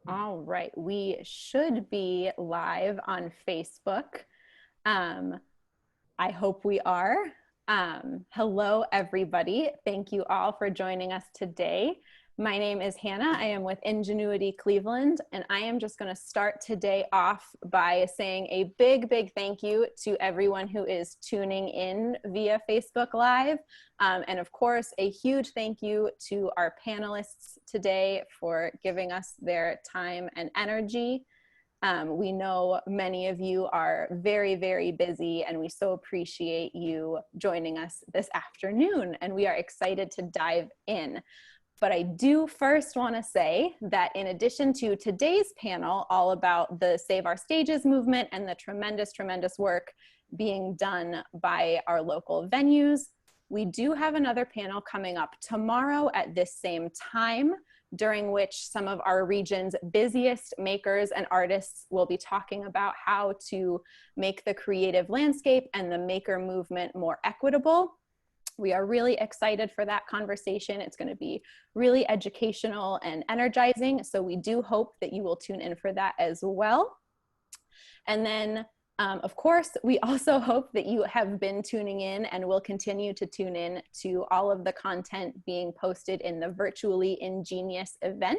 All right, we should be live on Facebook. I hope we are. Hello, everybody. Thank you all for joining us today. My name is Hannah. I am with Ingenuity Cleveland, and I am just going to start today off by saying a big thank you to everyone who is tuning in via Facebook Live. And of course, a huge thank you to our panelists today for giving us their time and energy. We know many of you are very busy, and we so appreciate you joining us this afternoon, and we are excited to dive in. But I do first want to say that in addition to today's panel all about the Save Our Stages movement and the tremendous work being done by our local venues, we do have another panel coming up tomorrow at this same time, during which some of our region's busiest makers and artists will be talking about how to make the creative landscape and the maker movement more equitable. We are really excited for that conversation. It's going to be really educational and energizing, so we do hope that you will tune in for that as well. And then of course, we also hope that you have been tuning in and will continue to tune in to all of the content being posted in the Virtually Ingenious event.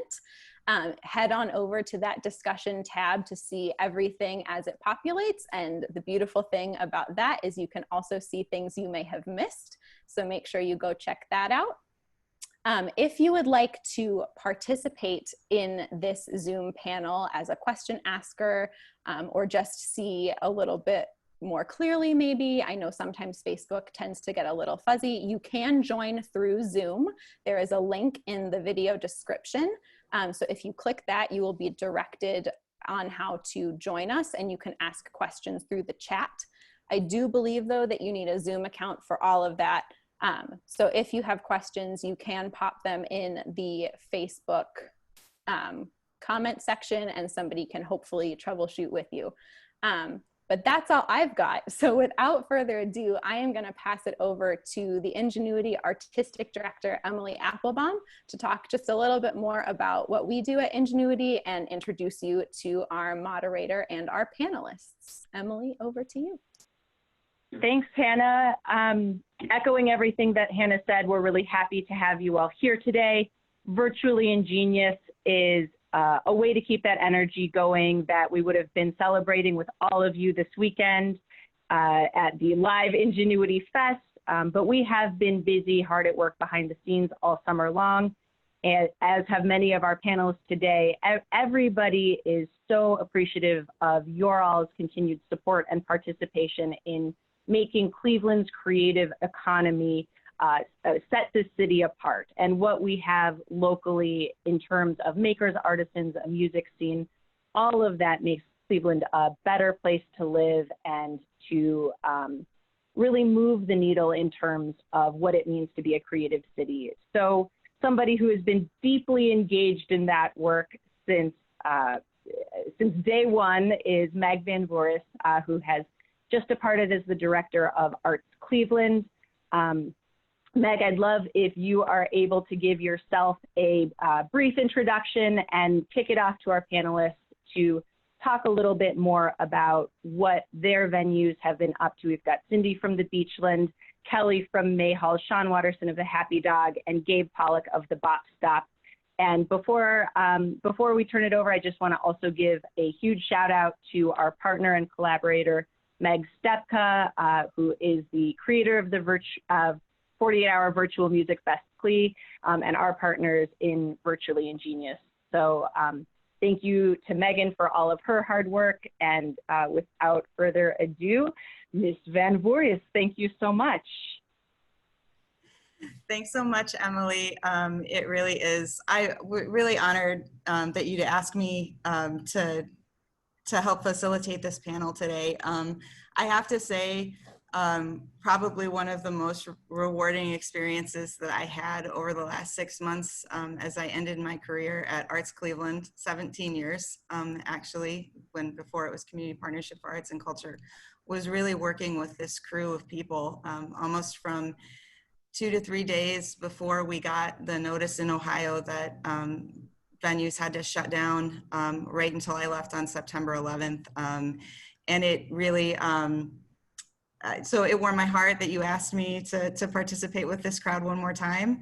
Head on over to that discussion tab to see everything as it populates. And the beautiful thing about that is you can also see things you may have missed. So make sure you go check that out. If you would like to participate in this Zoom panel as a question asker, or just see a little bit more clearly maybe, I know sometimes Facebook tends to get a little fuzzy, you can join through Zoom. There is a link in the video description. So if you click that, you will be directed on how to join us, and you can ask questions through the chat. I do believe though that you need a Zoom account for all of that. So if you have questions, you can pop them in the Facebook comment section, and somebody can hopefully troubleshoot with you. But that's all I've got. So without further ado, I am going to pass it over to the Ingenuity Artistic Director, Emily Applebaum, to talk just a little bit more about what we do at Ingenuity and introduce you to our moderator and our panelists. Emily, over to you. Thanks, Hannah. Echoing everything that Hannah said, we're really happy to have you all here today. Virtually Ingenious is a way to keep that energy going that we would have been celebrating with all of you this weekend at the live Ingenuity Fest. But we have been busy, hard at work behind the scenes all summer long, and as have many of our panelists today. Everybody is so appreciative of your all's continued support and participation in making Cleveland's creative economy set this city apart. And what we have locally in terms of makers, artisans, a music scene, all of that makes Cleveland a better place to live and to really move the needle in terms of what it means to be a creative city. So somebody who has been deeply engaged in that work since day one is Meg Van Voorhis, who has just departed as the Director of Arts Cleveland. Meg, I'd love if you are able to give yourself a brief introduction and kick it off to our panelists to talk a little bit more about what their venues have been up to. We've got Cindy from the Beachland, Kelly from Mahall, Sean Watterson of the Happy Dog, and Gabe Pollack of the Bop Stop. And before we turn it over, I just want to also give a huge shout out to our partner and collaborator, Meg Stepka, who is the creator of the 48-hour virtual music fest Cle, and our partners in Virtually Ingenious. So thank you to Megan for all of her hard work. And without further ado, Ms. Van Voorhis, thank you so much. Thanks so much, Emily. It really is. I'm really honored that you'd ask me to help facilitate this panel today. I have to say, probably one of the most rewarding experiences that I had over the last 6 months as I ended my career at Arts Cleveland, 17 years actually, before it was Community Partnership for Arts and Culture, was really working with this crew of people almost from 2 to 3 days before we got the notice in Ohio that venues had to shut down right until I left on September 11th. And it really, so it warmed my heart that you asked me to participate with this crowd one more time.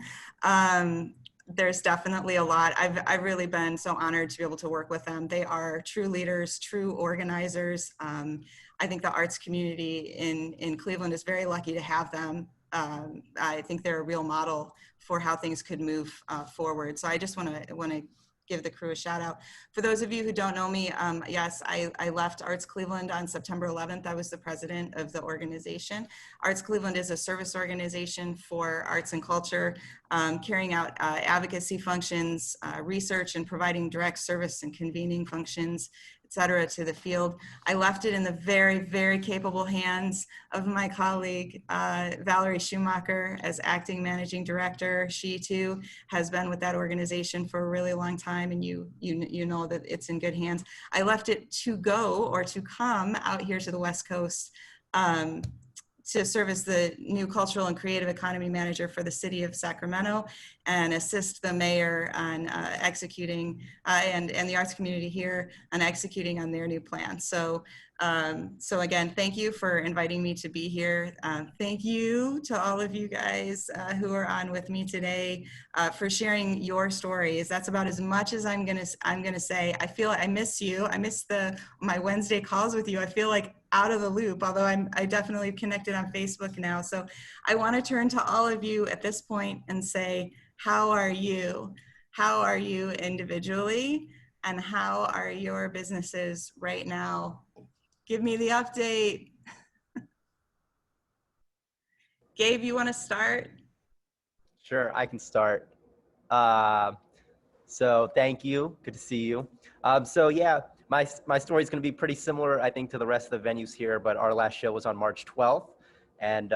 There's definitely a lot. I've really been so honored to be able to work with them. They are true leaders, true organizers. I think the arts community in Cleveland is very lucky to have them. I think they're a real model for how things could move forward. So I just want to give the crew a shout out. For those of you who don't know me, yes, I left Arts Cleveland on September 11th. I was the president of the organization. Arts Cleveland is a service organization for arts and culture, carrying out advocacy functions, research, and providing direct service and convening functions, et cetera, to the field. I left it in the very, very capable hands of my colleague, Valerie Schumacher, as acting managing director. She too has been with that organization for a really long time, and you know that it's in good hands. I left it to go, or to come out here to the West Coast, to serve as the new cultural and creative economy manager for the city of Sacramento, and assist the mayor on executing, and the arts community here on executing on their new plan. So again, thank you for inviting me to be here. Thank you to all of you guys who are on with me today for sharing your stories. That's about as much as I'm gonna say. I feel I miss you. I miss my Wednesday calls with you. I feel like out of the loop, although I definitely connected on Facebook now. So I want to turn to all of you at this point and say, how are you? How are you individually? And how are your businesses right now? Give me the update. Gabe, you want to start? Sure, I can start. So thank you. Good to see you. So yeah, my story is going to be pretty similar, I think, to the rest of the venues here, but our last show was on March 12th, and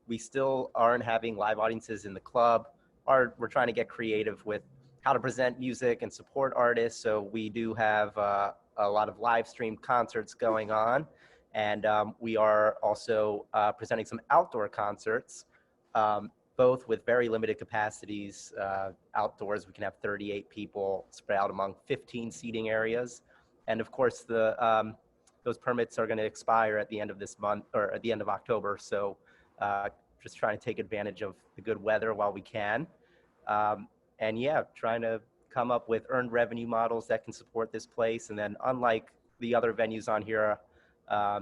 we still aren't having live audiences in the club. We're trying to get creative with how to present music and support artists, so we do have a lot of live streamed concerts going on, and we are also presenting some outdoor concerts, both with very limited capacities. Outdoors, we can have 38 people spread out among 15 seating areas. And of course, those permits are going to expire at the end of this month, or at the end of October. So just trying to take advantage of the good weather while we can. And yeah, trying to come up with earned revenue models that can support this place. And then unlike the other venues on here,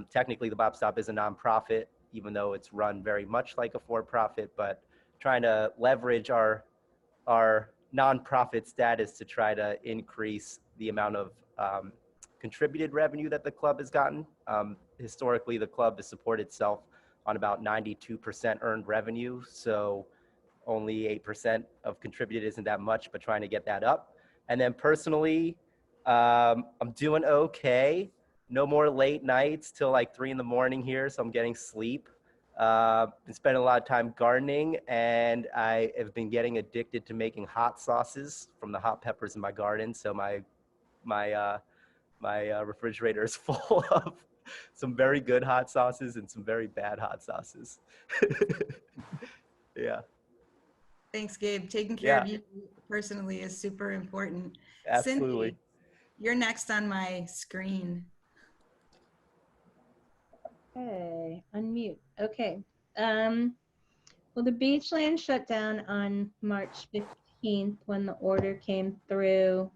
technically the Bop Stop is a nonprofit, even though it's run very much like a for-profit, but trying to leverage our nonprofit status to try to increase the amount of contributed revenue that the club has gotten. Historically, the club has supported itself on about 92% earned revenue, so only 8% of contributed isn't that much, but trying to get that up. And then personally, I'm doing okay. No more late nights till like 3 in the morning here, so I'm getting sleep. Been spending a lot of time gardening, and I have been getting addicted to making hot sauces from the hot peppers in my garden. So my refrigerator is full of some very good hot sauces and some very bad hot sauces. Yeah. Thanks, Gabe. Taking care of you personally is super important. Absolutely. Cindy, you're next on my screen. Okay, unmute. Okay. Well, the Beachland shut down on March 15th when the order came through.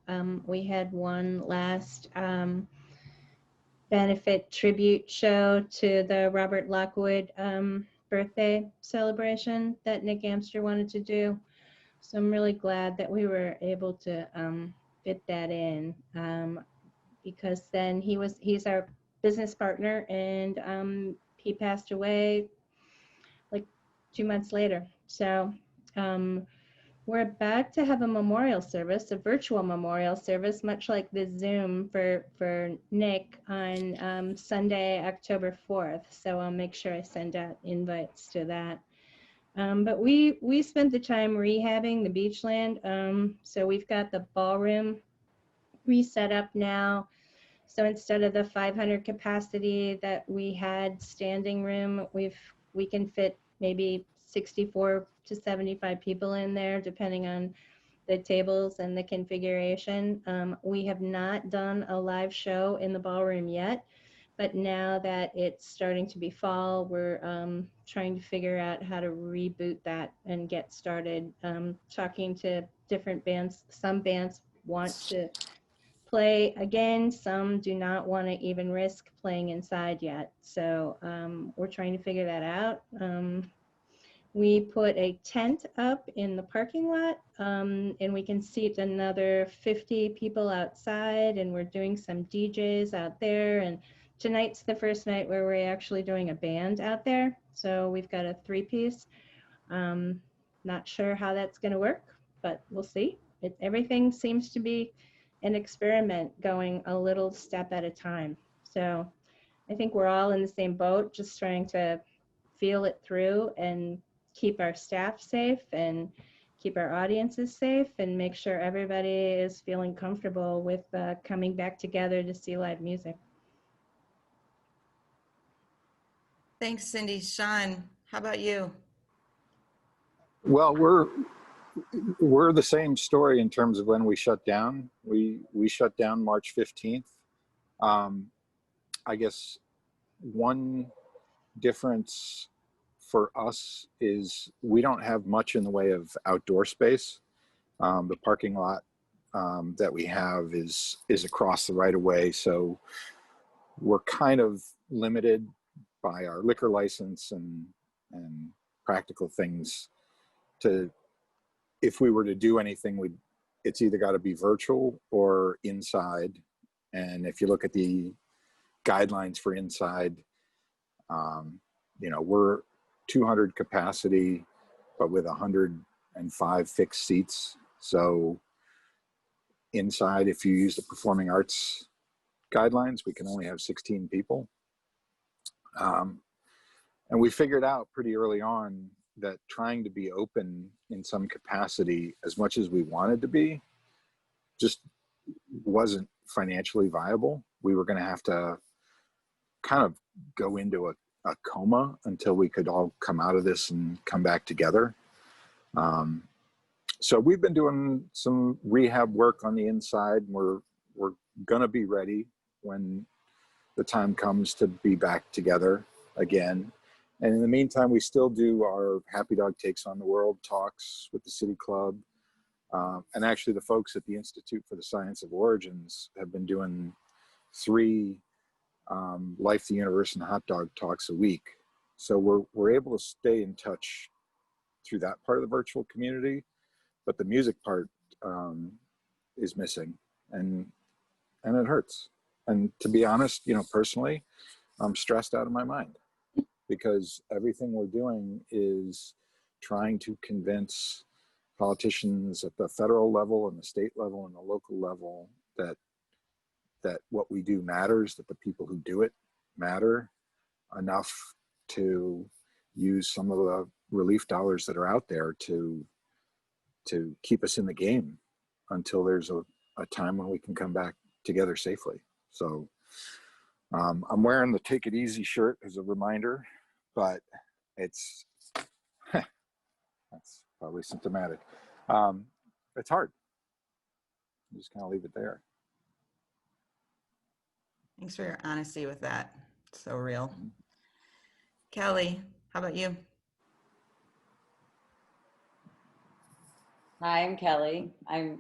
We had one last benefit tribute show to the Robert Lockwood birthday celebration that Nick Amster wanted to do. So I'm really glad that we were able to fit that in because then he's our business partner, and he passed away like 2 months later. So we're about to have a memorial service, a virtual memorial service, much like the Zoom for Nick on Sunday, October 4th. So I'll make sure I send out invites to that. But we spent the time rehabbing the Beachland. So we've got the ballroom reset up now. So instead of the 500 capacity that we had standing room, we can fit maybe 64 to 75 people in there, depending on the tables and the configuration. We have not done a live show in the ballroom yet, but now that it's starting to be fall, we're trying to figure out how to reboot that and get started. Talking to different bands. Some bands want to play again. Some do not want to even risk playing inside yet. So we're trying to figure that out. We put a tent up in the parking lot, and we can seat another 50 people outside, and we're doing some DJs out there. And tonight's the first night where we're actually doing a band out there. So we've got a 3-piece. Not sure how that's going to work, but we'll see. Everything seems to be an experiment, going a little step at a time. So I think we're all in the same boat, just trying to feel it through and keep our staff safe and keep our audiences safe and make sure everybody is feeling comfortable with coming back together to see live music. Thanks, Cindy. Sean, how about you? Well, we're the same story in terms of when we shut down. We shut down March 15th. I guess one difference for us is we don't have much in the way of outdoor space. The parking lot that we have is across the right of way, so we're kind of limited by our liquor license and practical things. To, if we were to do anything, it's either got to be virtual or inside. And if you look at the guidelines for inside, we're 200 capacity, but with 105 fixed seats. So inside, if you use the performing arts guidelines, we can only have 16 people. And we figured out pretty early on that trying to be open in some capacity as much as we wanted to be just wasn't financially viable. We were going to have to kind of go into a coma until we could all come out of this and come back together. So we've been doing some rehab work on the inside. We're going to be ready when the time comes to be back together again. And in the meantime, we still do our Happy Dog Takes on the World talks with the City Club. And actually the folks at the Institute for the Science of Origins have been doing 3 Life, the Universe, and Hot Dog talks a week. So we're able to stay in touch through that part of the virtual community, but the music part is missing, and it hurts. And to be honest, personally, I'm stressed out of my mind, because everything we're doing is trying to convince politicians at the federal level and the state level and the local level that what we do matters, that the people who do it matter enough to use some of the relief dollars that are out there to keep us in the game until there's a time when we can come back together safely. So I'm wearing the Take It Easy shirt as a reminder, but it's that's probably symptomatic. It's hard. You just kind of leave it there. Thanks for your honesty with that. It's so real. Kelly, how about you? Hi, I'm Kelly. I'm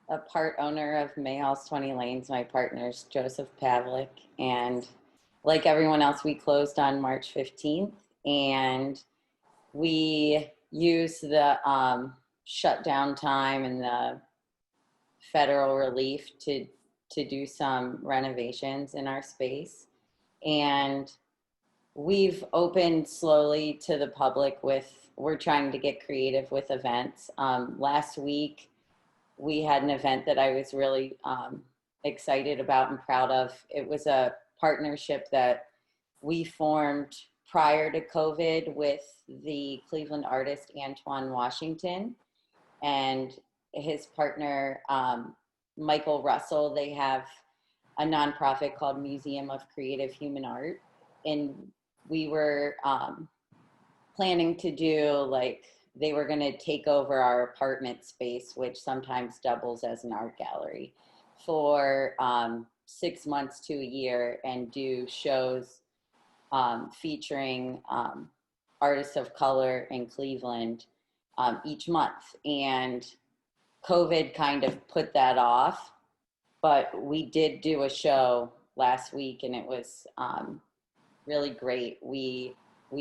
a part owner of Mahall's 20 Lanes. My partner's Joseph Pavlik. And like everyone else, we closed on March 15th. And we used the shutdown time and the federal relief to do some renovations in our space. And we've opened slowly to the public we're trying to get creative with events. Last week, we had an event that I was really excited about and proud of. It was a partnership that we formed prior to COVID with the Cleveland artist Antoine Washington and his partner, Michael Russell. They have a nonprofit called Museum of Creative Human Art. And we were planning to do like they were going to take over our apartment space, which sometimes doubles as an art gallery, for 6 months to a year, and do shows featuring artists of color in Cleveland each month. And COVID kind of put that off, but we did do a show last week, and it was really great. We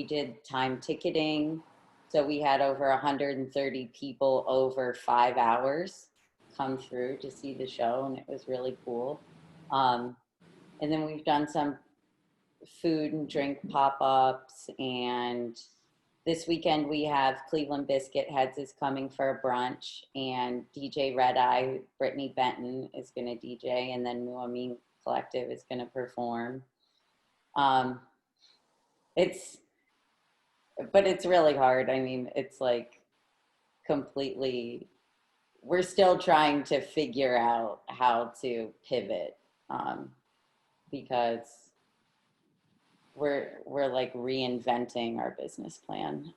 did time ticketing, so we had over 130 people over 5 hours come through to see the show, and it was really cool. And then we've done some food and drink pop-ups, and this weekend we have Cleveland Biscuit Heads is coming for a brunch, and DJ Red Eye, Brittany Benton, is going to DJ, and then Muamin Collective is going to perform. But it's really hard. I mean, it's like completely, we're still trying to figure out how to pivot, because we're like reinventing our business plan.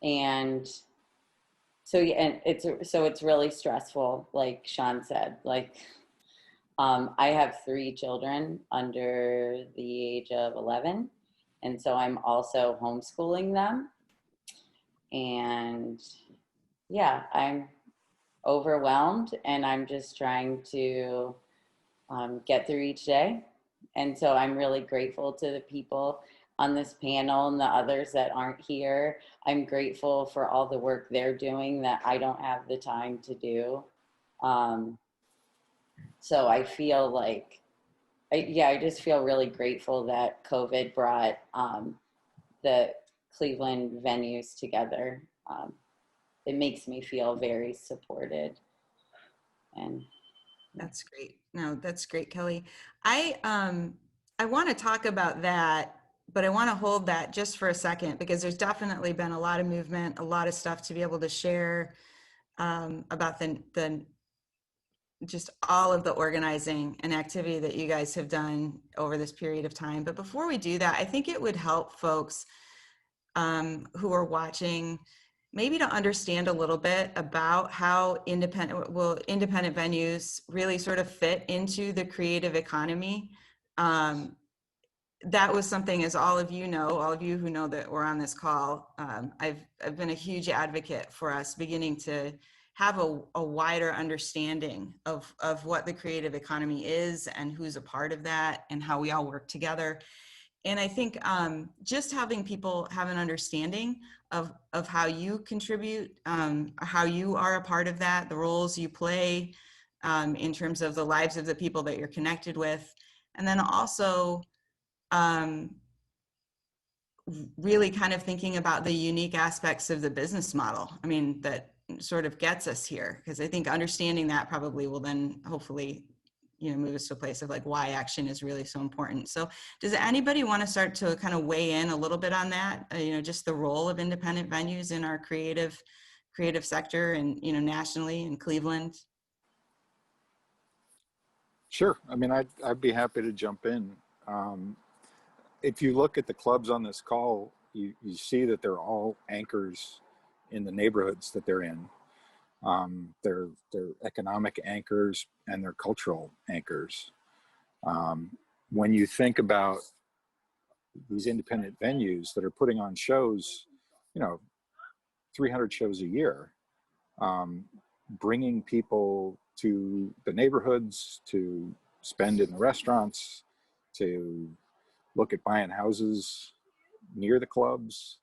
And so, yeah, and it's really stressful, like Sean said. Like, I have 3 children under the age of 11, and so I'm also homeschooling them. And yeah, I'm overwhelmed, and I'm just trying to get through each day. And so I'm really grateful to the people on this panel and the others that aren't here. I'm grateful for all the work they're doing that I don't have the time to do. So I feel like, I just feel really grateful that COVID brought the Cleveland venues together. It makes me feel very supported. And that's great. No, that's great, Kelly. I want to talk about that, but I want to hold that just for a second, because there's definitely been a lot of movement, a lot of stuff to be able to share about the just all of the organizing and activity that you guys have done over this period of time. But before we do that, I think it would help folks who are watching maybe to understand a little bit about how independent venues really sort of fit into the creative economy. That was something, as all of you who know that we're on this call, I've been a huge advocate for us beginning to have a wider understanding of what the creative economy is and who's a part of that and how we all work together. And I think just having people have an understanding of how you contribute, how you are a part of that, the roles you play in terms of the lives of the people that you're connected with. And then also really kind of thinking about the unique aspects of the business model. I mean, that sort of gets us here, because I think understanding that probably will then hopefully, move us to a place of like why action is really so important. So does anybody want to start to kind of weigh in a little bit on that, just the role of independent venues in our creative sector and, nationally in Cleveland? Sure. I mean, I'd be happy to jump in. If you look at the clubs on this call, you see that they're all anchors in the neighborhoods that they're in. They're economic anchors and they're cultural anchors. When you think about these independent venues that are putting on shows, 300 shows a year, bringing people to the neighborhoods to spend in the restaurants, to look at buying houses near the clubs.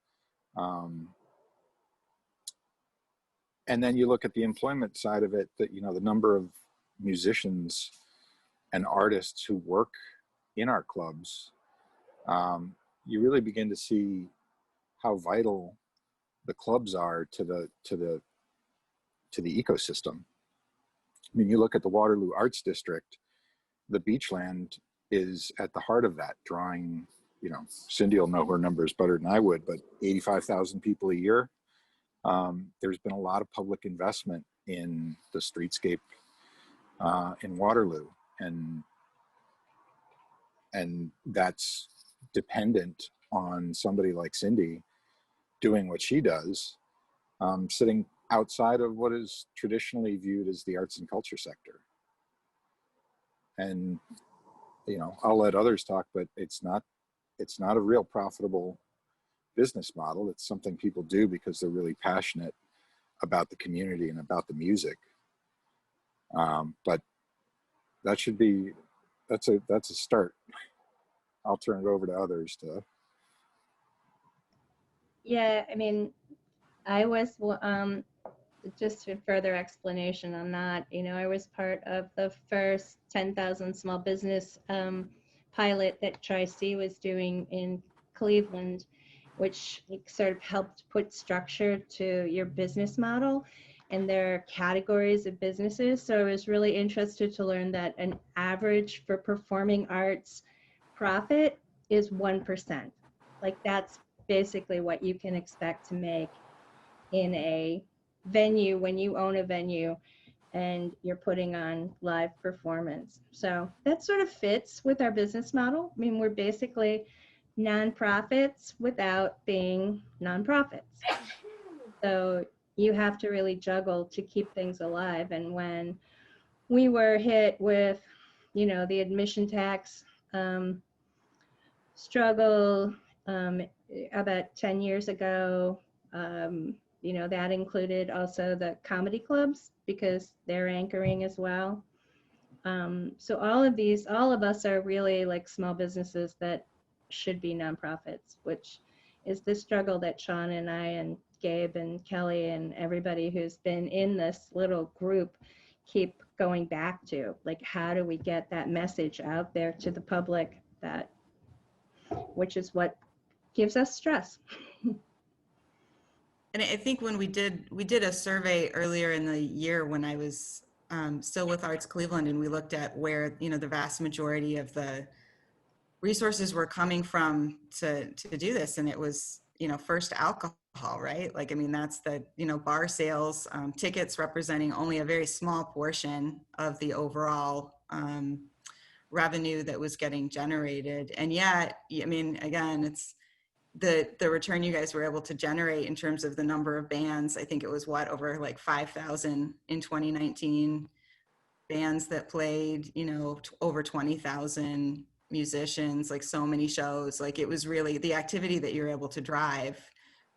And then you look at the employment side of it, that, the number of musicians and artists who work in our clubs, you really begin to see how vital the clubs are to the ecosystem. I mean, you look at the Waterloo Arts District, the Beachland is at the heart of that, drawing, Cindy will know her numbers better than I would, but 85,000 people a year. There's been a lot of public investment in the streetscape in Waterloo, and that's dependent on somebody like Cindy doing what she does sitting outside of what is traditionally viewed as the arts and culture sector. And, you know, I'll let others talk, but it's not a real profitable business model. It's something people do because they're really passionate about the community and about the music. But that should be, that's a start. I'll turn it over to others to. Yeah, I mean, I was, just for further explanation on that, you know, I was part of the first 10,000 small business pilot that Tri-C was doing in Cleveland, which sort of helped put structure to your business model. And there are categories of businesses. So I was really interested to learn that an average for performing arts profit is 1%. Like that's basically what you can expect to make in a venue when you own a venue and you're putting on live performance. So that sort of fits with our business model. I mean, we're basically nonprofits without being nonprofits. So you have to really juggle to keep things alive. And when we were hit with, you know, the admission tax struggle about 10 years ago, you know, that included also the comedy clubs because they're anchoring as well. So all of us are really like small businesses that should be nonprofits, which is the struggle that Sean and I and Gabe and Kelly and everybody who's been in this little group keep going back to. Like, how do we get that message out there to the public, that, which is what gives us stress. And I think when we did a survey earlier in the year when I was still with Arts Cleveland, and we looked at where, you know, the vast majority of the resources were coming from to do this. And it was, you know, first alcohol, right? Like, I mean, that's the, you know, bar sales, tickets representing only a very small portion of the overall revenue that was getting generated. And yet, I mean, again, it's, the return you guys were able to generate in terms of the number of bands. I think it was over like 5,000 in 2019 bands that played, you know, over 20,000 musicians, like so many shows. Like, it was really the activity that you're able to drive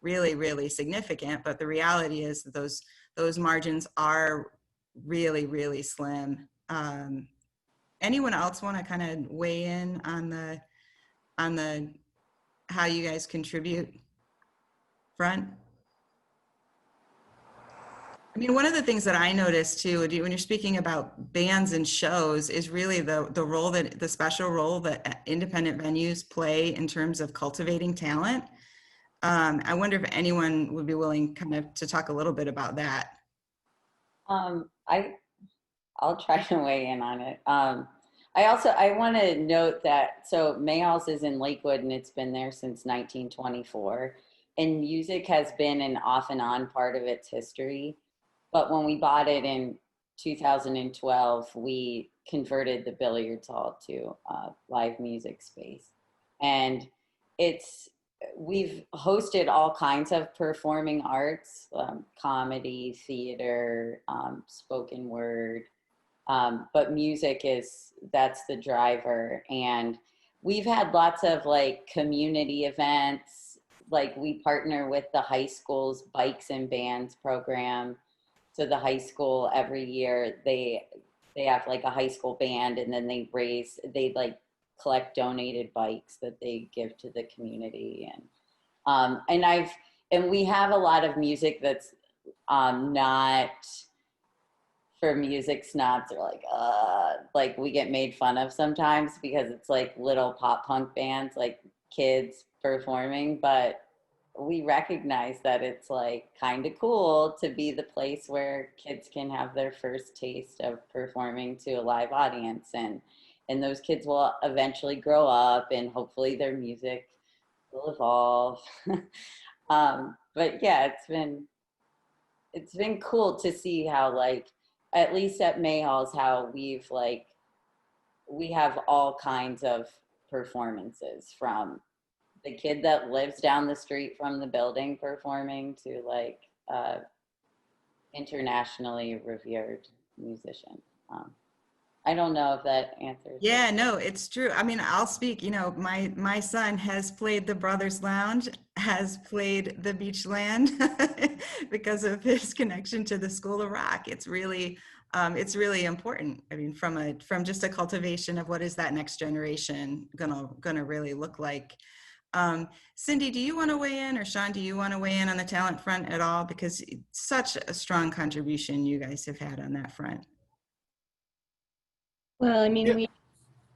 really, really significant. But the reality is that those margins are really, really slim. Anyone else want to kind of weigh in on the how you guys contribute front? I mean, one of the things that I noticed too, when you're speaking about bands and shows, is really the special role that independent venues play in terms of cultivating talent. I wonder if anyone would be willing kind of to talk a little bit about that. I'll try to weigh in on it. I want to note that, so Mahall's is in Lakewood and it's been there since 1924, and music has been an off and on part of its history. But when we bought it in 2012, we converted the billiards hall to a live music space. And we've hosted all kinds of performing arts, comedy, theater, spoken word. But music that's the driver. And we've had lots of like community events. Like, we partner with the high school's Bikes and Bands program. So the high school, every year they have like a high school band, and then they like collect donated bikes that they give to the community. And we have a lot of music that's not for music snobs, or like we get made fun of sometimes because it's like little pop punk bands, like kids performing, but we recognize that it's like kind of cool to be the place where kids can have their first taste of performing to a live audience, and those kids will eventually grow up and hopefully their music will evolve. But yeah, it's been cool to see how, like, at least at Mahall's, how we have all kinds of performances, from the kid that lives down the street from the building performing to like uh, internationally revered musician. I don't know if that answers. Yeah, no, it's true. I mean, I'll speak, you know, my son has played the Brothers Lounge, has played the Beachland because of his connection to the School of Rock. It's really important. I mean, from just a cultivation of what is that next generation gonna really look like. Cindy, do you want to weigh in, or Sean, do you want to weigh in on the talent front at all? Because it's such a strong contribution you guys have had on that front. Well, I mean, Yeah.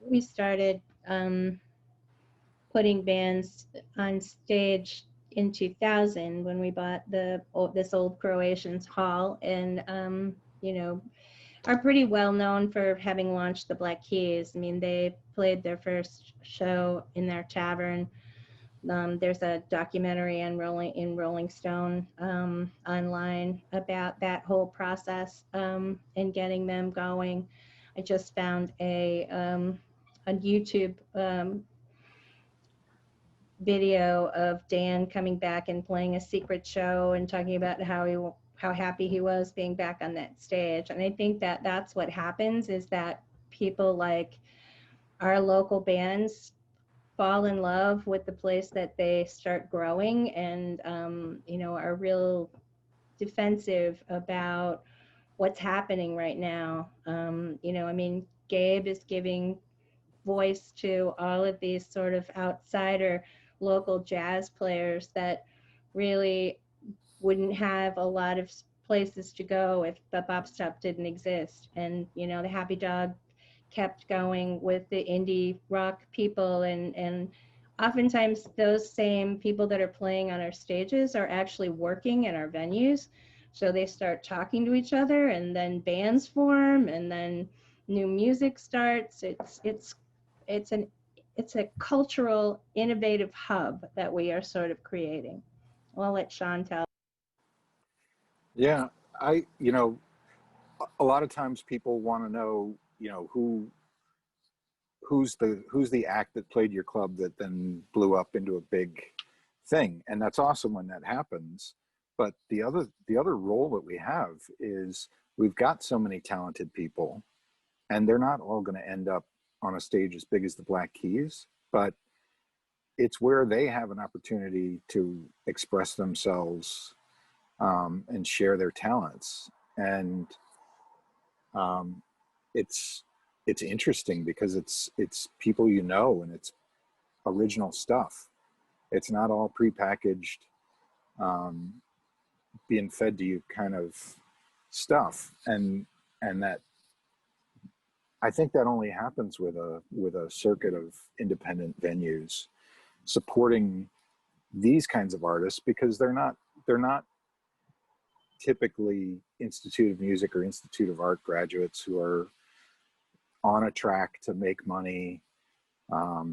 we started putting bands on stage in 2000 when we bought this old Croatian's hall, and you know, are pretty well known for having launched the Black Keys. I mean, they played their first show in their tavern. There's a documentary in Rolling Stone online about that whole process and getting them going. I just found a YouTube video of Dan coming back and playing a secret show and talking about how happy he was being back on that stage. And I think that that's what happens, is that people like our local bands fall in love with the place that they start growing, and you know, are real defensive about what's happening right now. You know, I mean, Gabe is giving voice to all of these sort of outsider local jazz players that really wouldn't have a lot of places to go if the Bop Stop didn't exist. And, you know, the Happy Dog kept going with the indie rock people, and oftentimes those same people that are playing on our stages are actually working in our venues. So they start talking to each other, and then bands form, and then new music starts. It's a cultural, innovative hub that we are sort of creating. Well, I'll let Sean tell. Yeah, you know, a lot of times people want to know, you know, who's the act that played your club that then blew up into a big thing. And that's awesome when that happens. But the other role that we have is we've got so many talented people, and they're not all going to end up on a stage as big as the Black Keys, but it's where they have an opportunity to express themselves and share their talents. And it's interesting because it's people you know, and it's original stuff. It's not all prepackaged, being fed to you kind of stuff. And that, I think that only happens with a circuit of independent venues supporting these kinds of artists, because they're not typically Institute of Music or Institute of Art graduates who are on a track to make money. I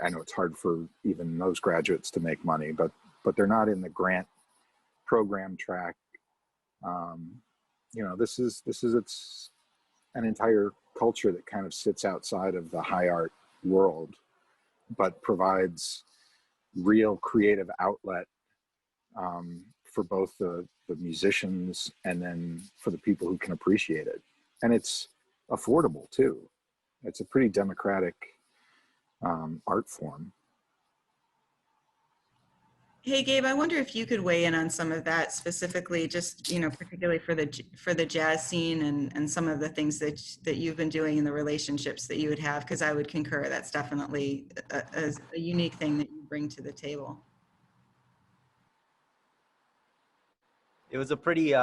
know it's hard for even those graduates to make money, but they're not in the grant program track. You know, this is an entire culture that kind of sits outside of the high art world, but provides real creative outlet for both the musicians and then for the people who can appreciate it. And it's affordable too. It's a pretty democratic art form. Hey, Gabe, I wonder if you could weigh in on some of that specifically, just, you know, particularly for the jazz scene and some of the things that you've been doing and the relationships that you would have, because I would concur that's definitely a unique thing that you bring to the table. It was a pretty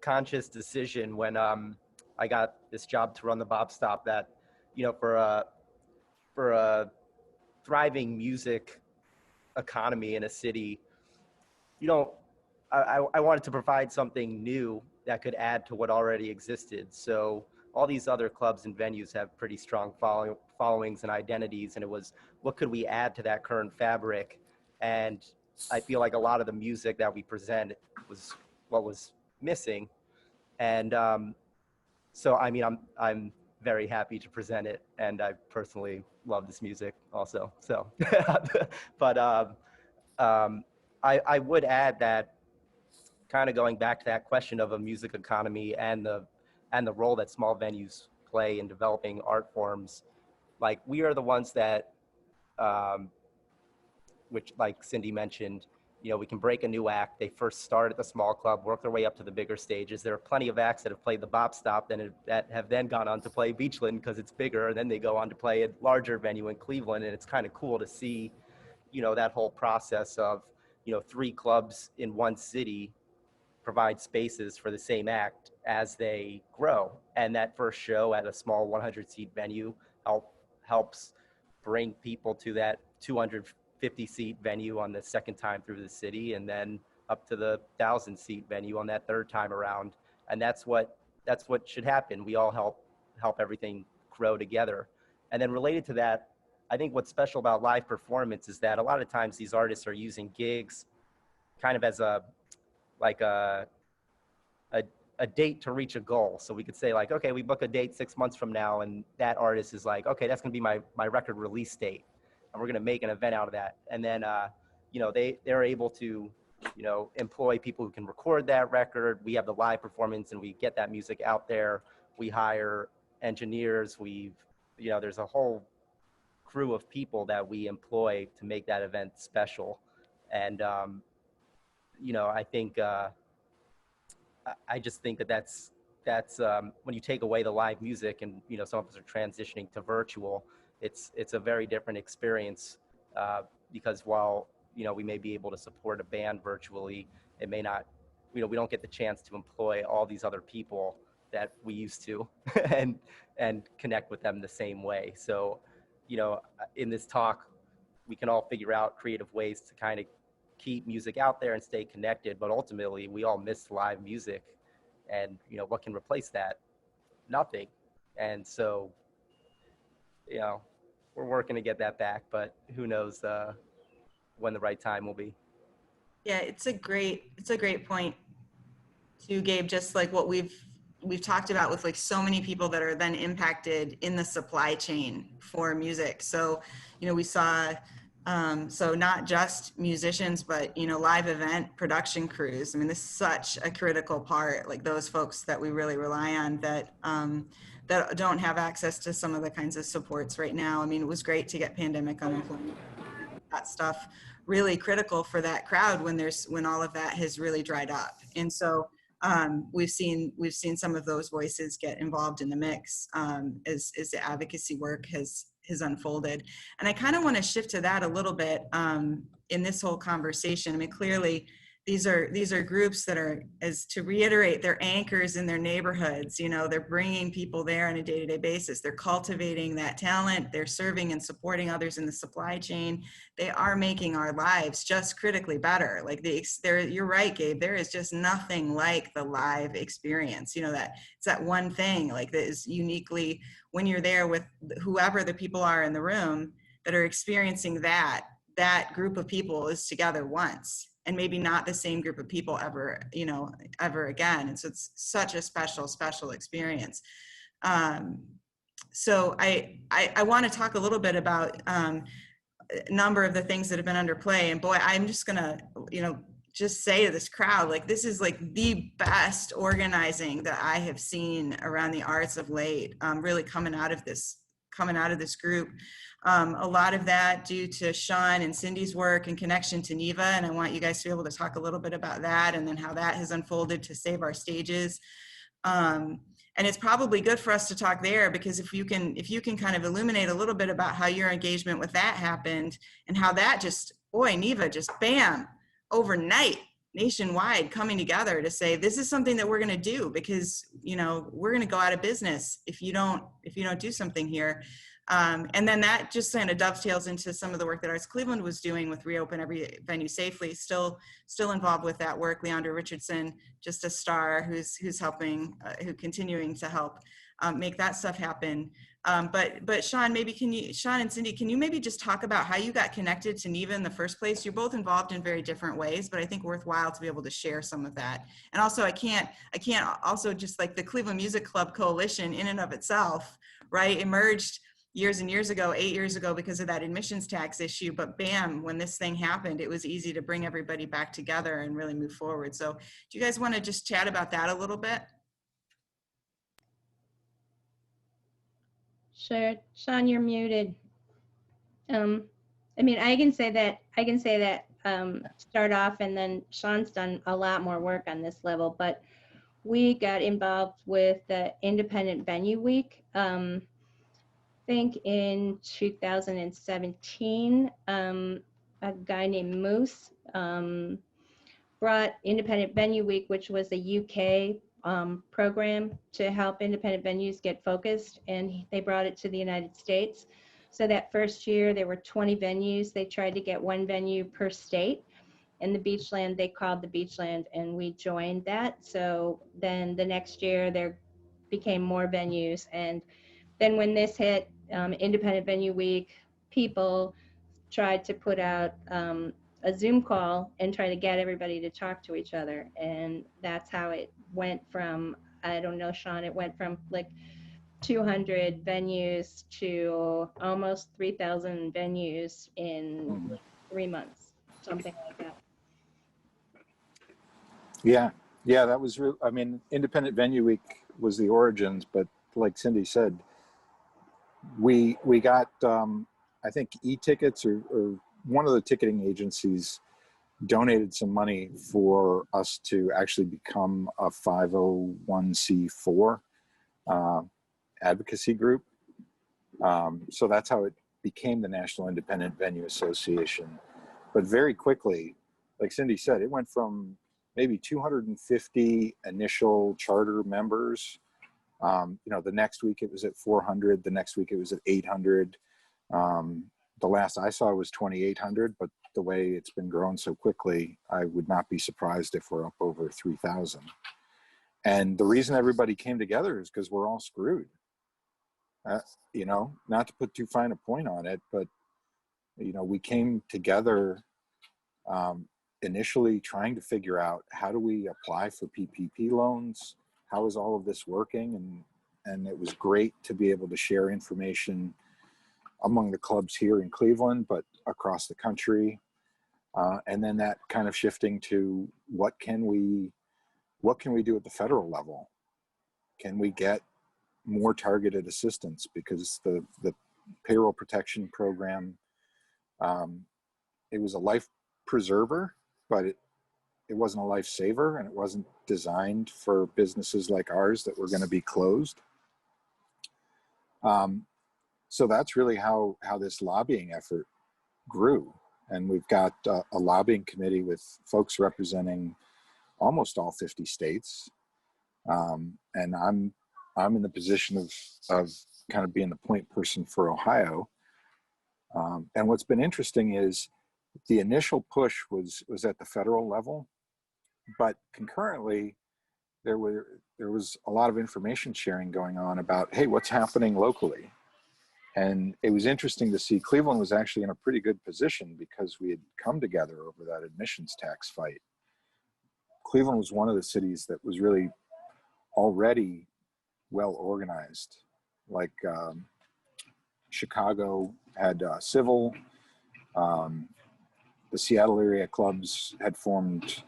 conscious decision when I got this job to run the Bop Stop, that, you know, for a thriving music economy in a city, you know, I wanted to provide something new that could add to what already existed. So all these other clubs and venues have pretty strong followings and identities, and it was, what could we add to that current fabric? And I feel like a lot of the music that we present was what was missing. And so, I mean, I'm very happy to present it, and I personally love this music also. So, but I would add that kind of going back to that question of a music economy and the role that small venues play in developing art forms. Like, we are the ones that, which, like Cindy mentioned, you know, we can break a new act. They first start at the small club, work their way up to the bigger stages. There are plenty of acts that have played the Bop Stop that have then gone on to play Beachland because it's bigger, and then they go on to play a larger venue in Cleveland. And it's kind of cool to see, you know, that whole process of, you know, 3 clubs in one city provide spaces for the same act as they grow. And that first show at a small 100-seat venue helps bring people to that 250-seat venue on the second time through the city, and then up to the 1,000-seat venue on that third time around. And that's what should happen. We all help everything grow together. And then related to that, I think what's special about live performance is that a lot of times these artists are using gigs kind of as a date to reach a goal. So we could say, like, okay, we book a date 6 months from now, and that artist is like, okay, that's gonna be my record release date, and we're gonna make an event out of that. And then, you know, they're able to, you know, employ people who can record that record. We have the live performance, and we get that music out there. We hire engineers. You know, there's a whole crew of people that we employ to make that event special. And, you know, I think, I just think that's when you take away the live music, and, you know, some of us are transitioning to virtual, it's a very different experience, because while, you know, we may be able to support a band virtually, it may not, you know, we don't get the chance to employ all these other people that we used to and connect with them the same way. So, you know, in this talk, we can all figure out creative ways to kind of keep music out there and stay connected, but ultimately we all miss live music. And, you know, what can replace that? Nothing. And so, you know, we're working to get that back, but who knows when the right time will be. Yeah, it's a great point too, Gabe, just like what we've talked about with, like, so many people that are then impacted in the supply chain for music. So, you know, we saw, so not just musicians, but, you know, live event production crews. I mean, this is such a critical part, like those folks that we really rely on that, that don't have access to some of the kinds of supports right now. I mean, it was great to get pandemic unemployment, that stuff really critical for that crowd when all of that has really dried up. And so, we've seen some of those voices get involved in the mix, as the advocacy work has unfolded. And I kind of want to shift to that a little bit, in this whole conversation. I mean, clearly these are groups that are, as to reiterate, they're anchors in their neighborhoods. You know, they're bringing people there on a day-to-day basis. They're cultivating that talent. They're serving and supporting others in the supply chain. They are making our lives just critically better. Like, you're right, Gabe, there is just nothing like the live experience. You know, that it's that one thing, like, that is uniquely, when you're there with whoever the people are in the room that are experiencing that group of people is together once, and maybe not the same group of people ever again. And so it's such a special experience. So I want to talk a little bit about a number of the things that have been under play. And boy, I'm just gonna, you know, just say to this crowd, like, this is like the best organizing that I have seen around the arts of late, really coming out of this group. A lot of that due to Sean and Cindy's work and connection to NEVA, and I want you guys to be able to talk a little bit about that, and then how that has unfolded to Save Our Stages. And it's probably good for us to talk there, because if you can kind of illuminate a little bit about how your engagement with that happened, and how that just, boy, NEVA just bam, overnight, nationwide, coming together to say, this is something that we're going to do, because, you know, we're going to go out of business if you don't do something here. And then that just kind of dovetails into some of the work that Arts Cleveland was doing with Reopen Every Venue Safely. Still involved with that work. Leandra Richardson, just a star who's helping, who continuing to help make that stuff happen. But Sean and Cindy, can you maybe just talk about how you got connected to NEVA in the first place? You're both involved in very different ways, but I think worthwhile to be able to share some of that. And also, I can't also, just like the Cleveland Music Club Coalition in and of itself, right, emerged years and years ago, 8 years ago, because of that admissions tax issue. But bam, when this thing happened, it was easy to bring everybody back together and really move forward. So do you guys want to just chat about that a little bit? Sure. Sean, you're muted. I mean, I can say that start off, and then Sean's done a lot more work on this level, but we got involved with the Independent Venue Week. I think in 2017, a guy named Moose brought Independent Venue Week, which was a UK program to help independent venues get focused, and they brought it to the United States. So that first year, there were 20 venues. They tried to get one venue per state. And the Beachland, they called the Beachland, and we joined that. So then the next year, there became more venues. And then when this hit, Independent Venue Week, people tried to put out a Zoom call and try to get everybody to talk to each other. And that's how it went from, I don't know, Sean, it went from like 200 venues to almost 3,000 venues in like 3 months, something like that. Yeah, that was real. I mean, Independent Venue Week was the origins, but like Cindy said, we got I think e-tickets or one of the ticketing agencies donated some money for us to actually become a 501c4 advocacy group. So that's how it became the National Independent Venue Association. But very quickly, like Cindy said, it went from maybe 250 initial charter members. You know, the next week it was at 400. The next week it was at 800. The last I saw was 2,800, but the way it's been growing so quickly, I would not be surprised if we're up over 3,000. And the reason everybody came together is because we're all screwed. You know, not to put too fine a point on it, but, you know, we came together initially trying to figure out how do we apply for PPP loans? How is all of this working? And it was great to be able to share information among the clubs here in Cleveland, but across the country. And then that kind of shifting to what can we do at the federal level? Can we get more targeted assistance? Because the payroll protection program, it was a life preserver, but it wasn't a lifesaver, and it wasn't designed for businesses like ours that were going to be closed. So that's really how this lobbying effort grew. And we've got a lobbying committee with folks representing almost all 50 states. And I'm in the position of kind of being the point person for Ohio. And what's been interesting is the initial push was at the federal level, but concurrently there was a lot of information sharing going on about, hey, what's happening locally? And it was interesting to see Cleveland was actually in a pretty good position because we had come together over that admissions tax fight. Cleveland was one of the cities that was really already well organized. Like Chicago had civil, the Seattle area clubs had formed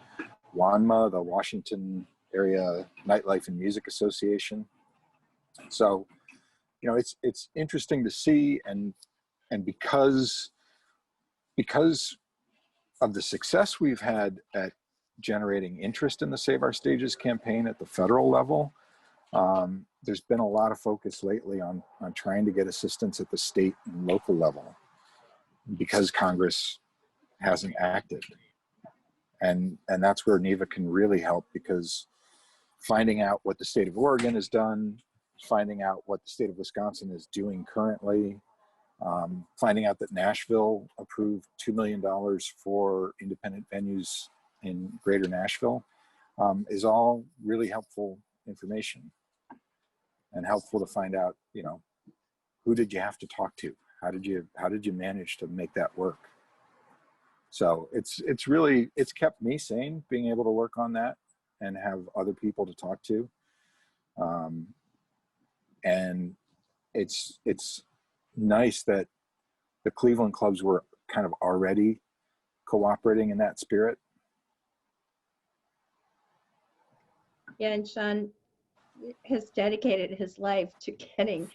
WANMA, the Washington Area Nightlife and Music Association. So, you know, it's interesting to see, and because of the success we've had at generating interest in the Save Our Stages campaign at the federal level, there's been a lot of focus lately on trying to get assistance at the state and local level because Congress hasn't acted. And that's where NEVA can really help, because finding out what the state of Oregon has done, finding out what the state of Wisconsin is doing currently, finding out that Nashville approved $2 million for independent venues in greater Nashville, is all really helpful information, and helpful to find out, you know, who did you have to talk to? How did you manage to make that work? So it's kept me sane, being able to work on that and have other people to talk to. And it's nice that the Cleveland clubs were kind of already cooperating in that spirit. Yeah, and Sean has dedicated his life to getting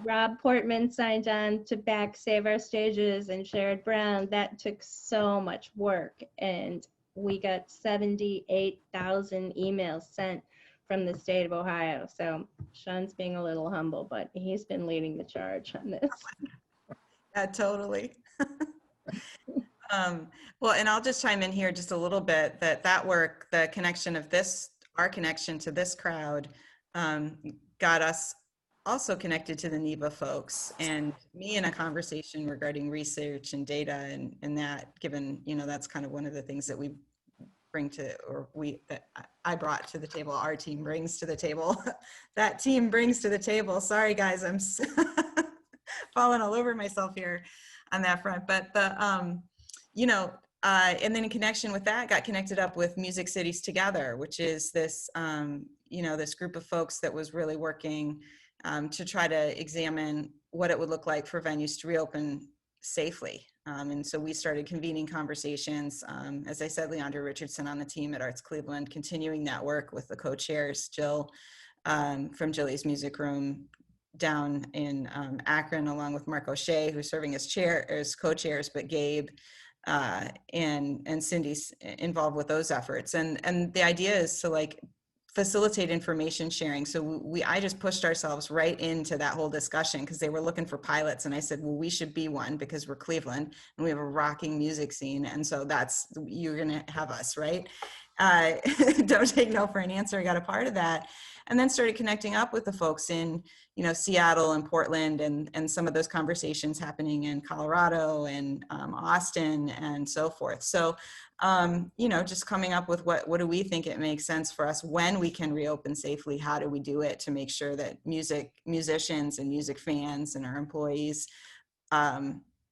Rob Portman signed on to back Save Our Stages and Sherrod Brown. That took so much work, and we got 78,000 emails sent from the state of Ohio. So Sean's being a little humble, but he's been leading the charge on this. Yeah, totally. Well, and I'll just chime in here just a little bit that work, the connection of this, our connection to this crowd, got us also connected to the NEVA folks and me in a conversation regarding research and data and that, given, you know, that's kind of one of the things that we bring to, or that I brought to the table, our team brings to the table, that team brings to the table. Sorry guys, I'm falling all over myself here on that front. But the, you know, and then in connection with that, got connected up with Music Cities Together, which is this, you know, this group of folks that was really working to try to examine what it would look like for venues to reopen safely. And so we started convening conversations. As I said, Leandra Richardson on the team at Arts Cleveland, continuing that work with the co-chairs, Jill from Jilly's Music Room down in Akron, along with Mark O'Shea, who's serving as co-chairs, but Gabe and Cindy's involved with those efforts. And the idea is to like facilitate information sharing. So I just pushed ourselves right into that whole discussion because they were looking for pilots. And I said, well, we should be one because we're Cleveland and we have a rocking music scene. And so you're going to have us, right? Don't take no for an answer. I got a part of that. And then started connecting up with the folks in, you know, Seattle and Portland and some of those conversations happening in Colorado and Austin and so forth. So, you know, just coming up with what do we think it makes sense for us when we can reopen safely? How do we do it to make sure that musicians and music fans and our employees,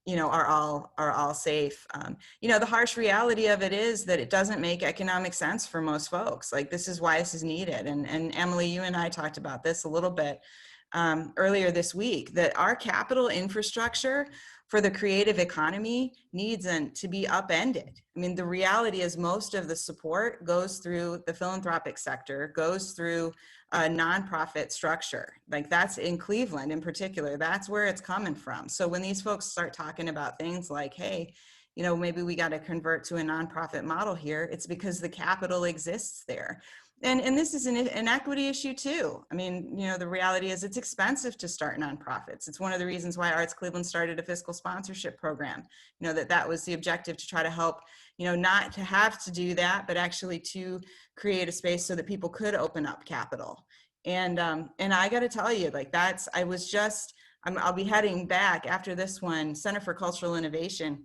you know, are all safe. You know, the harsh reality of it is that it doesn't make economic sense for most folks. Like, this is why this is needed. And Emily, you and I talked about this a little bit earlier this week, that our capital infrastructure for the creative economy needs to be upended. I mean, the reality is most of the support goes through the philanthropic sector, goes through a nonprofit structure. Like, that's in Cleveland in particular, that's where it's coming from. So when these folks start talking about things like, hey, you know, maybe we got to convert to a nonprofit model here, it's because the capital exists there. And this is an equity issue too. I mean, you know, the reality is it's expensive to start nonprofits. It's one of the reasons why Arts Cleveland started a fiscal sponsorship program. You know, that was the objective, to try to help, you know, not to have to do that, but actually to create a space so that people could open up capital. And I got to tell you, like, I'll be heading back after this one, Center for Cultural Innovation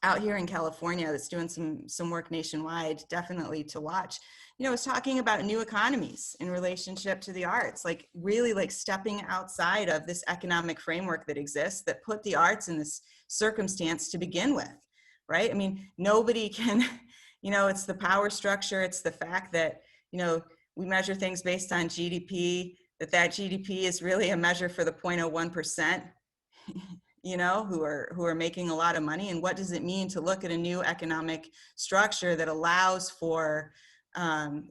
out here in California that's doing some work nationwide, definitely to watch. You know, it's talking about new economies in relationship to the arts, like really like stepping outside of this economic framework that exists that put the arts in this circumstance to begin with, right? I mean, nobody can, you know, it's the power structure. It's the fact that, you know, we measure things based on GDP, that GDP is really a measure for the 0.01%, you know, who are making a lot of money. And what does it mean to look at a new economic structure that allows for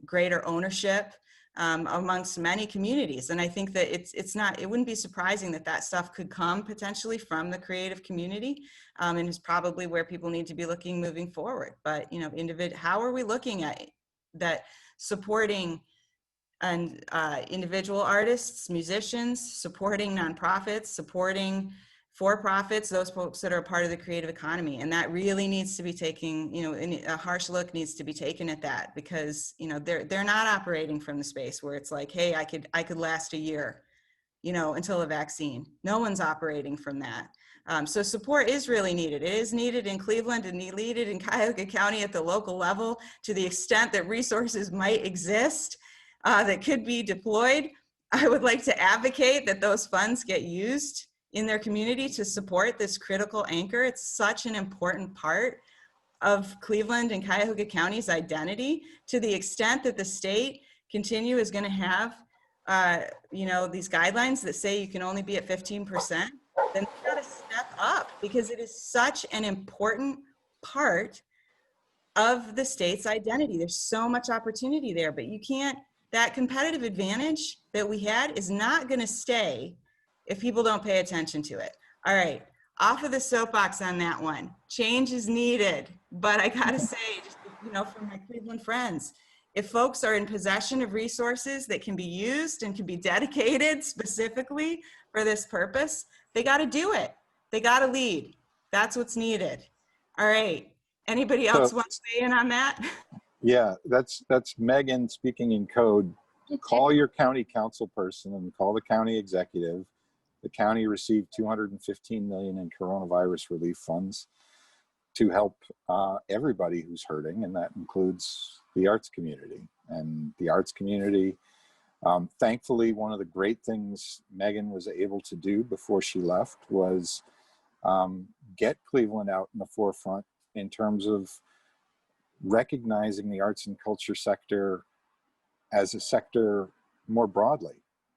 greater ownership amongst many communities? And I think that it wouldn't be surprising that stuff could come potentially from the creative community, and is probably where people need to be looking moving forward. But, you know, how are we looking at that, supporting and individual artists, musicians, supporting nonprofits, supporting for-profits, those folks that are a part of the creative economy. And that really needs to be taken, you know, a harsh look needs to be taken at that, because, you know, they're not operating from the space where it's like, hey, I could last a year, you know, until a vaccine. No one's operating from that. So support is really needed. It is needed in Cleveland and needed in Cuyahoga County at the local level, to the extent that resources might exist that could be deployed. I would like to advocate that those funds get used in their community to support this critical anchor. It's such an important part of Cleveland and Cuyahoga County's identity, to the extent that the state is going to have you know, these guidelines that say you can only be at 15%, then they got to step up, because it is such an important part of the state's identity. There's so much opportunity there, but you can't, that competitive advantage that we had is not going to stay if people don't pay attention to it. All right, off of the soapbox on that one. Change is needed, but I gotta say, just, you know, from my Cleveland friends, if folks are in possession of resources that can be used and can be dedicated specifically for this purpose, they got to do it. They got to lead. That's what's needed. All right. Anybody else want to weigh in on that? Yeah, that's Megan speaking in code. Call your county council person and call the county executive. The county received $215 million in coronavirus relief funds to help everybody who's hurting, and that includes the arts community. And the arts community, thankfully, one of the great things Megan was able to do before she left was get Cleveland out in the forefront in terms of recognizing the arts and culture sector as a sector more broadly.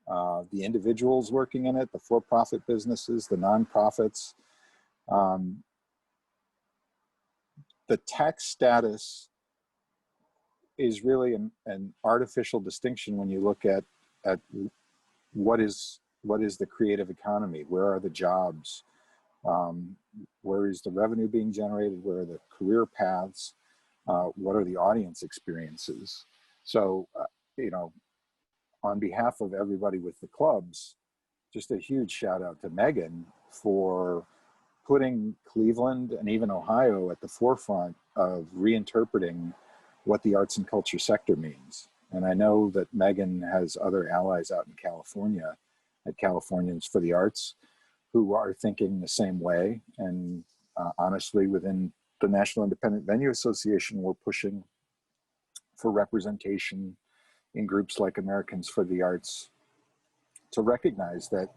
The individuals working in it, the for-profit businesses, the nonprofits. The tax status is really an artificial distinction when you look at what is the creative economy, where are the jobs, where is the revenue being generated, where are the career paths, what are the audience experiences. So, you know, on behalf of everybody with the clubs, just a huge shout out to Megan for putting Cleveland and even Ohio at the forefront of reinterpreting what the arts and culture sector means. And I know that Megan has other allies out in California at Californians for the Arts who are thinking the same way. And honestly, within the National Independent Venue Association, we're pushing for representation in groups like Americans for the Arts to recognize that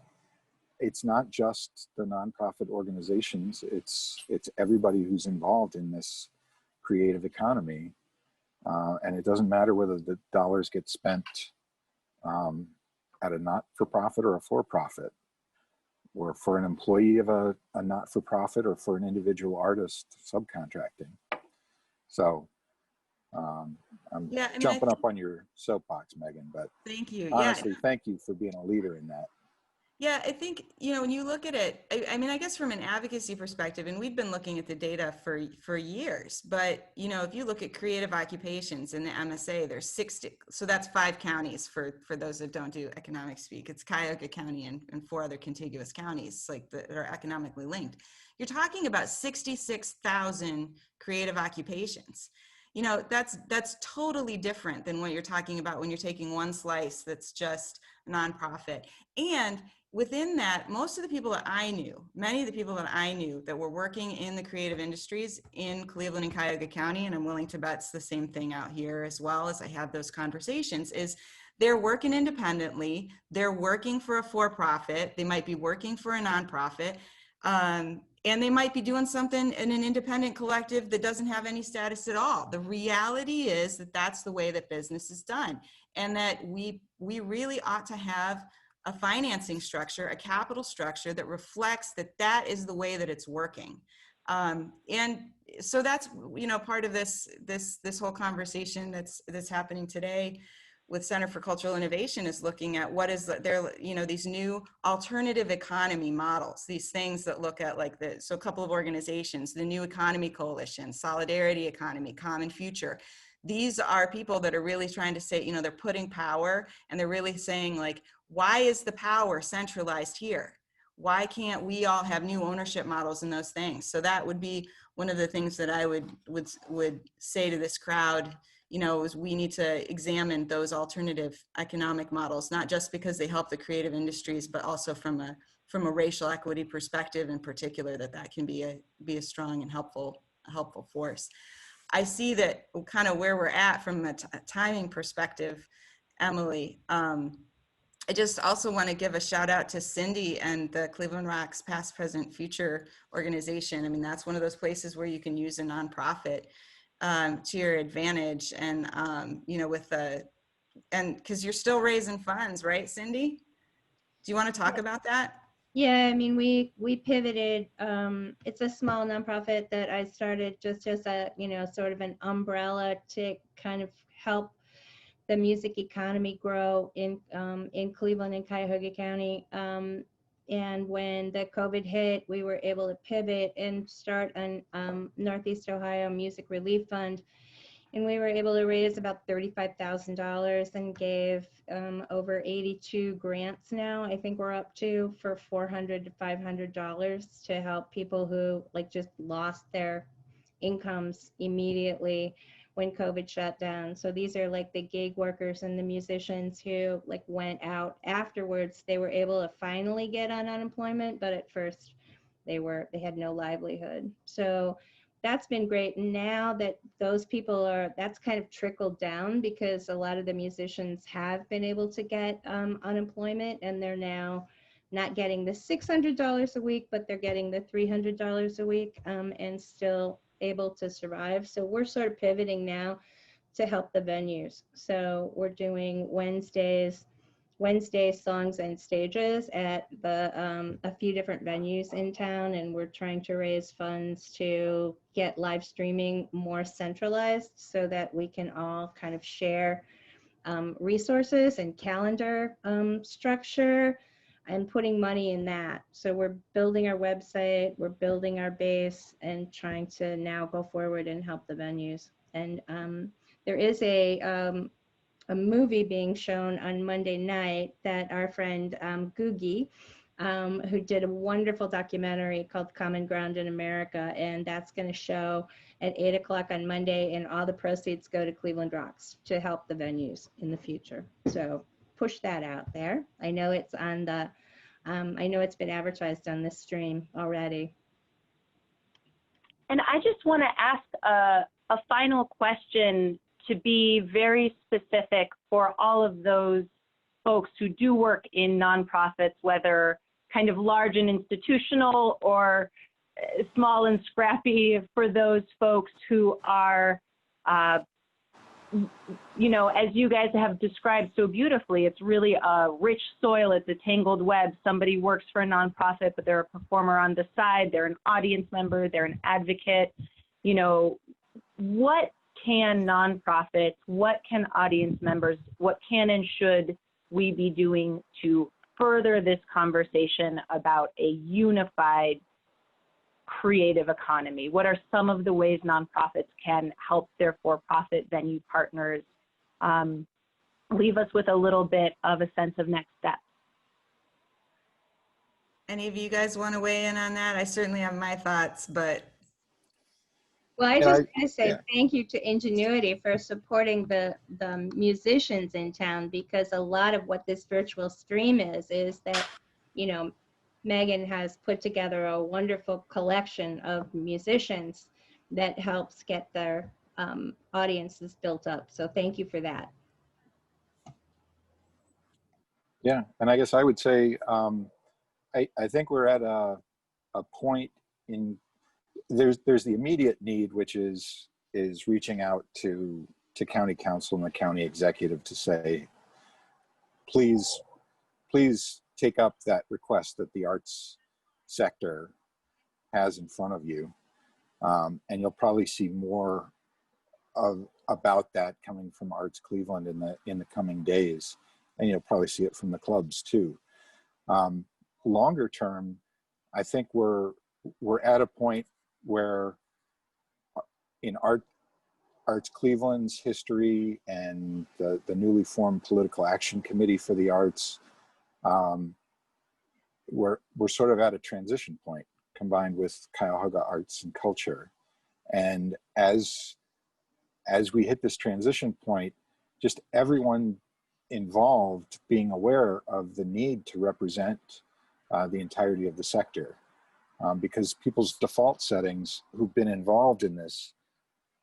it's not just the nonprofit organizations, it's everybody who's involved in this creative economy. And it doesn't matter whether the dollars get spent at a not-for-profit or a for-profit, or for an employee of a not-for-profit, or for an individual artist subcontracting. So I'm jumping up on your soapbox, Megan, but thank you. Honestly, thank you for being a leader in that. Yeah, I think, you know, when you look at it, I mean, I guess from an advocacy perspective, and we've been looking at the data for years, but, you know, if you look at creative occupations in the MSA, there's 60, so that's 5 counties for those that don't do economic speak. It's Cuyahoga County and 4 other contiguous counties like that are economically linked. You're talking about 66,000 creative occupations. You know, that's totally different than what you're talking about when you're taking one slice that's just nonprofit. And within that, most of the people that I knew, many of the people that I knew that were working in the creative industries in Cleveland and Cuyahoga County, and I'm willing to bet it's the same thing out here as well as I have those conversations, is they're working independently, they're working for a for-profit, they might be working for a nonprofit, and they might be doing something in an independent collective that doesn't have any status at all. The reality is that that's the way that business is done, and that we really ought to have a financing structure, a capital structure that reflects that that is the way that it's working. And so that's, you know, part of this whole conversation that's happening today with Center for Cultural Innovation is looking at what is there, you know, these new alternative economy models, these things that look at like so a couple of organizations, the New Economy Coalition, Solidarity Economy, Common Future. These are people that are really trying to say, you know, they're putting power and they're really saying like, why is the power centralized here? Why can't we all have new ownership models in those things? So that would be one of the things that I would say to this crowd, you know, is we need to examine those alternative economic models, not just because they help the creative industries, but also from a racial equity perspective in particular, that can be a strong and helpful force. I see that kind of where we're at from a timing perspective, Emily. I just also want to give a shout out to Cindy and the Cleveland Rocks Past, Present, Future organization. I mean, that's one of those places where you can use a nonprofit to your advantage. And, you know, with and because you're still raising funds, right, Cindy? Do you want to talk about that? Yeah, I mean, we pivoted. It's a small nonprofit that I started just as a, sort of an umbrella to kind of help the music economy grow in Cleveland and Cuyahoga County. And when the COVID hit, we were able to pivot and start an Northeast Ohio Music Relief Fund. And we were able to raise about $35,000 and gave over 82 grants now. I think we're up to for $400 to $500 to help people who just lost their incomes immediately when COVID shut down. So these are the gig workers and the musicians who went out afterwards. They were able to finally get on unemployment, but at first they had no livelihood. So that's been great. Now that those people that's kind of trickled down because a lot of the musicians have been able to get unemployment, and they're now not getting the $600 a week, but they're getting the $300 a week and still able to survive. So we're sort of pivoting now to help the venues. So we're doing Wednesday songs and stages at a few different venues in town, and we're trying to raise funds to get live streaming more centralized so that we can all kind of share resources and calendar structure and putting money in that. So we're building our website, we're building our base, and trying to now go forward and help the venues. And there is a movie being shown on Monday night that our friend Googie, who did a wonderful documentary called Common Ground in America, and that's going to show at 8 o'clock on Monday, and all the proceeds go to Cleveland Rocks to help the venues in the future. So push that out there. I know it's on the, I know it's been advertised on this stream already. And I just want to ask a final question to be very specific for all of those folks who do work in nonprofits, whether kind of large and institutional or small and scrappy, for those folks who are, as you guys have described so beautifully, it's really a rich soil, it's a tangled web. Somebody works for a nonprofit, but they're a performer on the side, they're an audience member, they're an advocate. What can nonprofits, what can audience members, what can and should we be doing to further this conversation about a unified creative economy? What are some of the ways nonprofits can help their for-profit venue partners? Leave us with a little bit of a sense of next steps. Any of you guys want to weigh in on that? I certainly have my thoughts, but. Well, I just want to say thank you to Ingenuity for supporting the musicians in town, because a lot of what this virtual stream is that, Megan has put together a wonderful collection of musicians that helps get their audiences built up. So thank you for that. Yeah, and I guess I would say, I think we're at a point in, there's the immediate need, which is reaching out to county council and the county executive to say, please take up that request that the arts sector has in front of you, and you'll probably see more about that coming from Arts Cleveland in the coming days, and you'll probably see it from the clubs too. Longer term, I think we're at a point where in Arts Cleveland's history and the newly formed Political Action Committee for the Arts, we're sort of at a transition point combined with Cuyahoga Arts and Culture. And as we hit this transition point, just everyone involved being aware of the need to represent the entirety of the sector. Because people's default settings who've been involved in this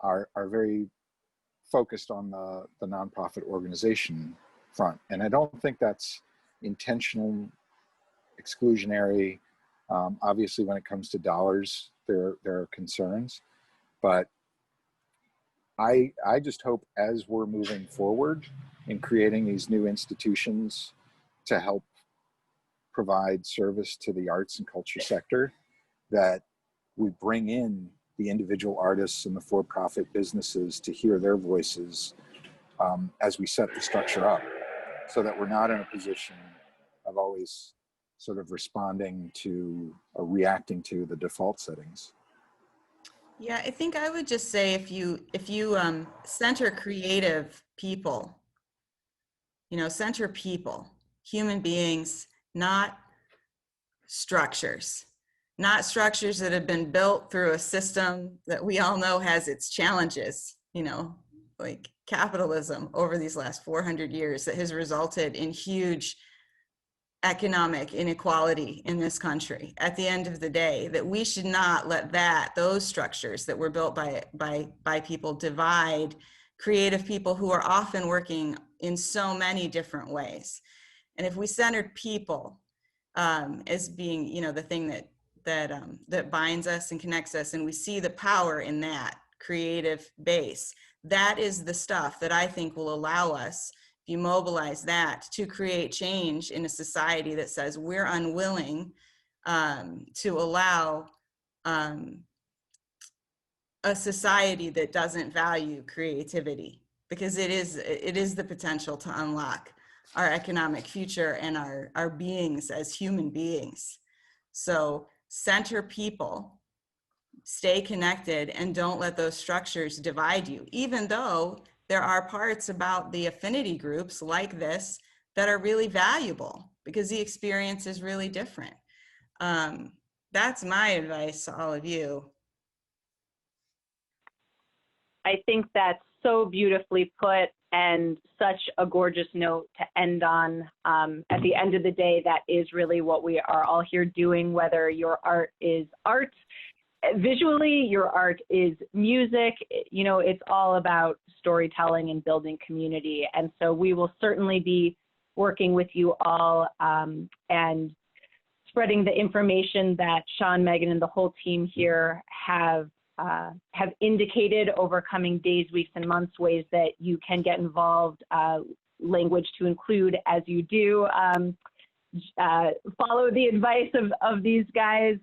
are very focused on the nonprofit organization front. And I don't think that's intentional, exclusionary. Obviously, when it comes to dollars, there are concerns. But I just hope as we're moving forward in creating these new institutions to help provide service to the arts and culture sector, that we bring in the individual artists and the for-profit businesses to hear their voices as we set the structure up, so that we're not in a position of always sort of responding to or reacting to the default settings. Yeah, I think I would just say if you center creative people, center people, human beings, not structures, not structures that have been built through a system that we all know has its challenges, like capitalism over these last 400 years that has resulted in huge economic inequality in this country. At the end of the day, that we should not let those structures that were built by people divide creative people who are often working in so many different ways. And if we centered people as being, the thing that binds us and connects us, and we see the power in that creative base, that is the stuff that I think will allow us, if you mobilize that, to create change in a society that says we're unwilling to allow a society that doesn't value creativity, because it is the potential to unlock our economic future and our beings as human beings. So center people, stay connected, and don't let those structures divide you, even though there are parts about the affinity groups like this that are really valuable because the experience is really different. That's my advice to all of you. I think that's so beautifully put, and such a gorgeous note to end on. At the end of the day, that is really what we are all here doing, whether your art is art visually, your art is music, it's all about storytelling and building community. And so we will certainly be working with you all and spreading the information that Sean, Megan, and the whole team here have indicated over coming days, weeks, and months, ways that you can get involved, language to include as you do. Follow the advice of these guys,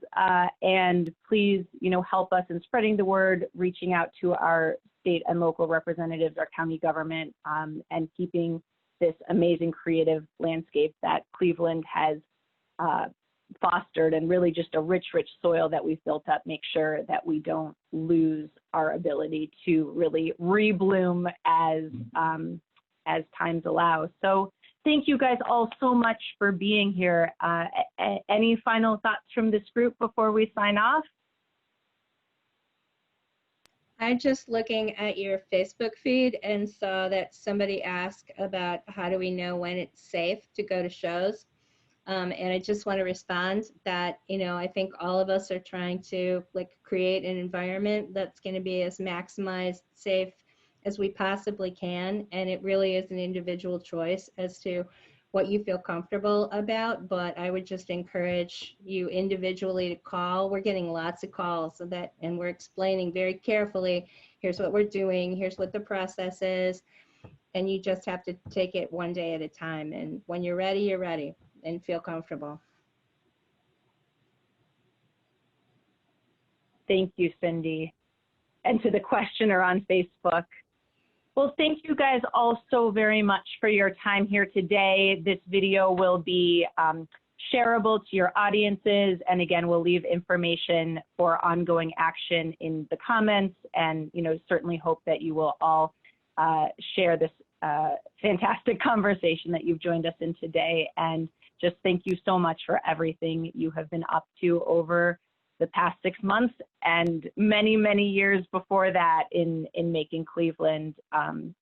and please, help us in spreading the word, reaching out to our state and local representatives, our county government, and keeping this amazing creative landscape that Cleveland has fostered, and really just a rich soil that we've built up, make sure that we don't lose our ability to really rebloom as times allow. So thank you guys all so much for being here. Any final thoughts from this group before we sign off? I'm just looking at your Facebook feed and saw that somebody asked about how do we know when it's safe to go to shows. And I just want to respond that, I think all of us are trying to create an environment that's going to be as maximized safe as we possibly can. And it really is an individual choice as to what you feel comfortable about. But I would just encourage you individually to call. We're getting lots of calls and we're explaining very carefully, here's what we're doing, here's what the process is. And you just have to take it one day at a time. And when you're ready and feel comfortable. Thank you, Cindy. And to the questioner on Facebook, well, thank you guys all so very much for your time here today. This video will be shareable to your audiences. And again, we'll leave information for ongoing action in the comments, and certainly hope that you will all share this fantastic conversation that you've joined us in today. And just thank you so much for everything you have been up to over the past 6 months and many, many years before that in making Cleveland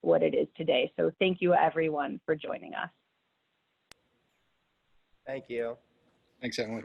what it is today. So thank you, everyone, for joining us. Thank you. Thanks, Emily.